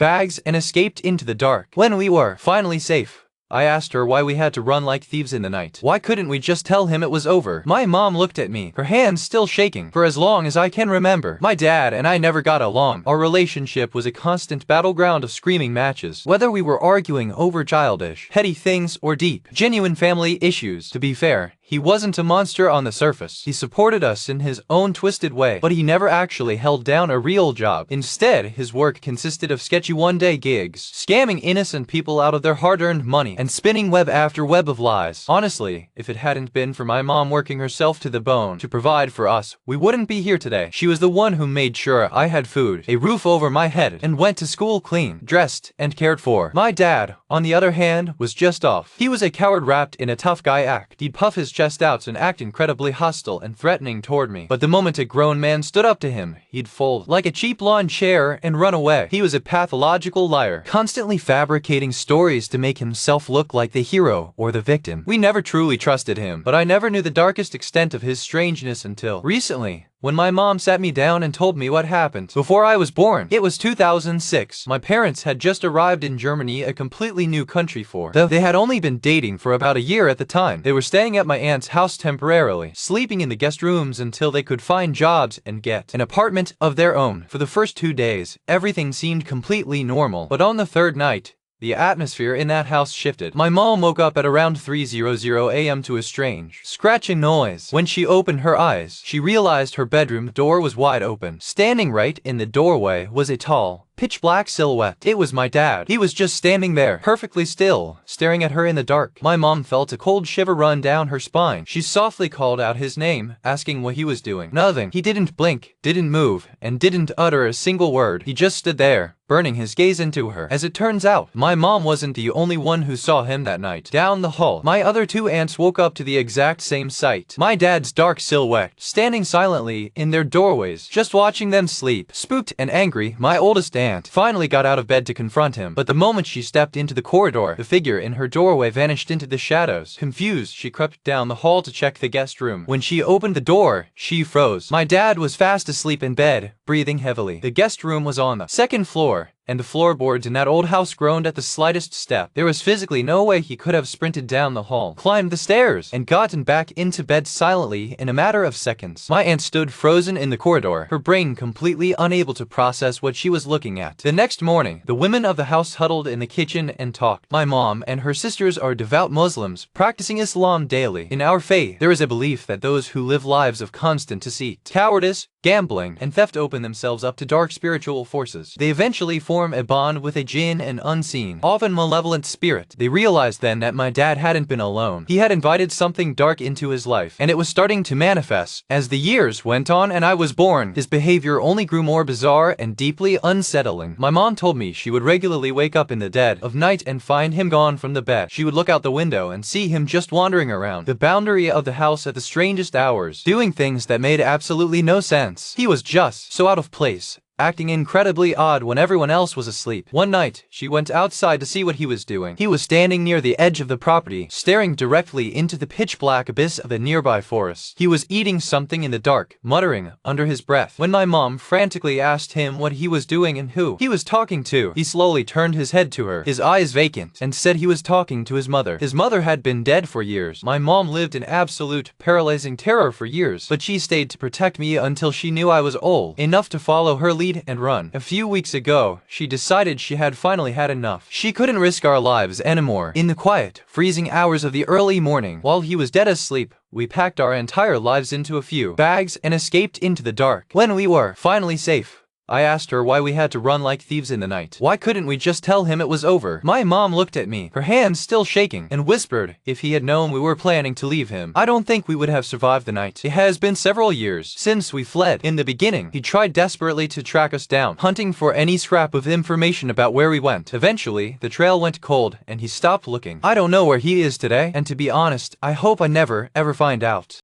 bags and escaped into the dark. When we were finally safe, I asked her why we had to run like thieves in the night. Why couldn't we just tell him it was over? My mom looked at me, her hands still shaking. For as long as I can remember, my dad and I never got along. Our relationship was a constant battleground of screaming matches, whether we were arguing over childish, petty things or deep, genuine family issues. To be fair, he wasn't a monster on the surface. He supported us in his own twisted way, but he never actually held down a real job. Instead, his work consisted of sketchy one-day gigs, scamming innocent people out of their hard-earned money, and spinning web after web of lies. Honestly, if it hadn't been for my mom working herself to the bone to provide for us, we wouldn't be here today. She was the one who made sure I had food, a roof over my head, and went to school clean, dressed, and cared for. My dad, on the other hand, was just off. He was a coward wrapped in a tough guy act. He'd puff his chest out and act incredibly hostile and threatening toward me. But the moment a grown man stood up to him, he'd fold like a cheap lawn chair and run away. He was a pathological liar, constantly fabricating stories to make himself look like the hero or the victim. We never truly trusted him, but I never knew the darkest extent of his strangeness until recently, when my mom sat me down and told me what happened before I was born. It was 2006. My parents had just arrived in Germany, a completely new country though they had only been dating for about a year at the time. They were staying at my aunt's house temporarily, sleeping in the guest rooms until they could find jobs and get an apartment of their own. For the first 2 days, everything seemed completely normal, but on the third night, the atmosphere in that house shifted. My mom woke up at around 3:00 a.m. to a strange, scratching noise. When she opened her eyes, she realized her bedroom door was wide open. Standing right in the doorway was a tall, pitch-black silhouette. It was my dad. He was just standing there, perfectly still, staring at her in the dark. My mom felt a cold shiver run down her spine. She softly called out his name, asking what he was doing. Nothing. He didn't blink, didn't move, and didn't utter a single word. He just stood there, burning his gaze into her. As it turns out, my mom wasn't the only one who saw him that night. Down the hall, my other two aunts woke up to the exact same sight. My dad's dark silhouette, standing silently in their doorways, just watching them sleep. Spooked and angry, my oldest aunt finally got out of bed to confront him, but the moment she stepped into the corridor, the figure in her doorway vanished into the shadows. Confused, she crept down the hall to check the guest room. When she opened the door, she froze. My dad was fast asleep in bed, breathing heavily. The guest room was on the second floor, and the floorboards in that old house groaned at the slightest step. There was physically no way he could have sprinted down the hall, climbed the stairs, and gotten back into bed silently in a matter of seconds. My aunt stood frozen in the corridor, her brain completely unable to process what she was looking at. The next morning, the women of the house huddled in the kitchen and talked. My mom and her sisters are devout Muslims, practicing Islam daily. In our faith, there is a belief that those who live lives of constant deceit, cowardice, gambling, and theft open themselves up to dark spiritual forces. They eventually form a bond with a jinn, an unseen, often malevolent spirit. They realized then that my dad hadn't been alone. He had invited something dark into his life, and it was starting to manifest. As the years went on and I was born, his behavior only grew more bizarre and deeply unsettling. My mom told me she would regularly wake up in the dead of night and find him gone from the bed. She would look out the window and see him just wandering around the boundary of the house at the strangest hours, doing things that made absolutely no sense. He was just so out of place, acting incredibly odd when everyone else was asleep. One night, she went outside to see what he was doing. He was standing near the edge of the property, staring directly into the pitch-black abyss of the nearby forest. He was eating something in the dark, muttering under his breath. When my mom frantically asked him what he was doing and who he was talking to, he slowly turned his head to her, his eyes vacant, and said he was talking to his mother. His mother had been dead for years. My mom lived in absolute, paralyzing terror for years, but she stayed to protect me until she knew I was old enough to follow her lead and run. A few weeks ago, she decided she had finally had enough. She couldn't risk our lives anymore. In the quiet, freezing hours of the early morning, while he was dead asleep, we packed our entire lives into a few bags and escaped into the dark. When we were finally safe, I asked her why we had to run like thieves in the night. Why couldn't we just tell him it was over? My mom looked at me, her hands still shaking, and whispered if he had known we were planning to leave him, I don't think we would have survived the night. It has been several years since we fled. In the beginning, he tried desperately to track us down, hunting for any scrap of information about where we went. Eventually, the trail went cold, and he stopped looking. I don't know where he is today, and to be honest, I hope I never, ever find out.